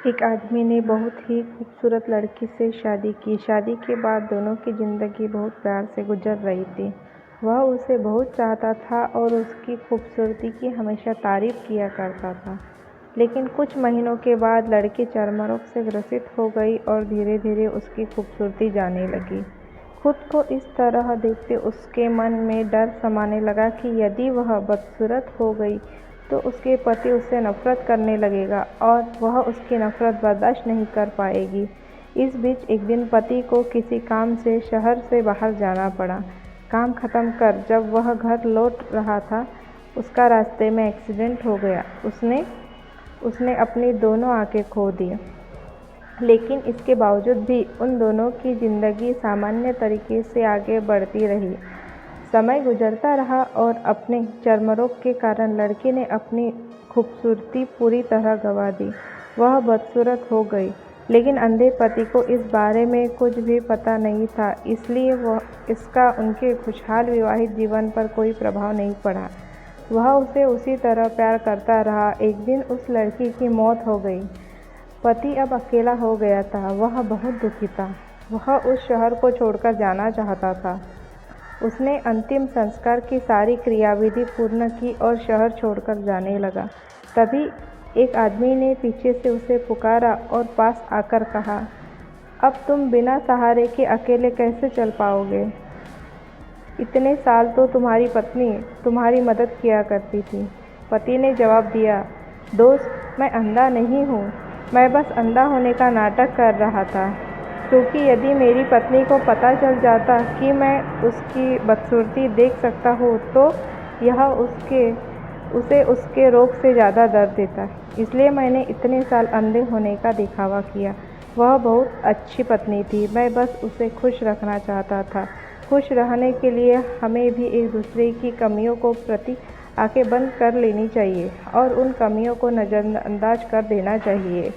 एक आदमी ने बहुत ही खूबसूरत लड़की से शादी की। शादी के बाद दोनों की ज़िंदगी बहुत प्यार से गुजर रही थी। वह उसे बहुत चाहता था और उसकी खूबसूरती की हमेशा तारीफ़ किया करता था। लेकिन कुछ महीनों के बाद लड़की चर्म रोग से ग्रसित हो गई और धीरे धीरे उसकी खूबसूरती जाने लगी। खुद को इस तरह देखते उसके मन में डर समाने लगा कि यदि वह बदसूरत हो गई तो उसके पति उससे नफरत करने लगेगा और वह उसकी नफरत बर्दाश्त नहीं कर पाएगी। इस बीच एक दिन पति को किसी काम से शहर से बाहर जाना पड़ा। काम खत्म कर जब वह घर लौट रहा था, उसका रास्ते में एक्सीडेंट हो गया। उसने अपनी दोनों आंखें खो दी, लेकिन इसके बावजूद भी उन दोनों की ज़िंदगी सामान्य तरीके से आगे बढ़ती रही। समय गुजरता रहा और अपने चर्मरोग के कारण लड़की ने अपनी खूबसूरती पूरी तरह गंवा दी। वह बदसूरत हो गई, लेकिन अंधे पति को इस बारे में कुछ भी पता नहीं था, इसलिए इसका उनके खुशहाल विवाहित जीवन पर कोई प्रभाव नहीं पड़ा। वह उसे उसी तरह प्यार करता रहा। एक दिन उस लड़की की मौत हो गई। पति अब अकेला हो गया था। वह बहुत दुखी था। वह उस शहर को छोड़कर जाना चाहता था। उसने अंतिम संस्कार की सारी क्रियाविधि पूर्ण की और शहर छोड़कर जाने लगा। तभी एक आदमी ने पीछे से उसे पुकारा और पास आकर कहा, अब तुम बिना सहारे के अकेले कैसे चल पाओगे? इतने साल तो तुम्हारी पत्नी तुम्हारी मदद किया करती थी। पति ने जवाब दिया, दोस्त, मैं अंधा नहीं हूँ। मैं बस अंधा होने का नाटक कर रहा था, क्योंकि यदि मेरी पत्नी को पता चल जाता कि मैं उसकी बदसूरती देख सकता हूँ तो यह उसे उसके रोग से ज़्यादा दर्द देता। इसलिए मैंने इतने साल अंधे होने का दिखावा किया। वह बहुत अच्छी पत्नी थी। मैं बस उसे खुश रखना चाहता था। खुश रहने के लिए हमें भी एक दूसरे की कमियों को प्रति आंखें बंद कर लेनी चाहिए और उन कमियों को नज़रअंदाज कर देना चाहिए।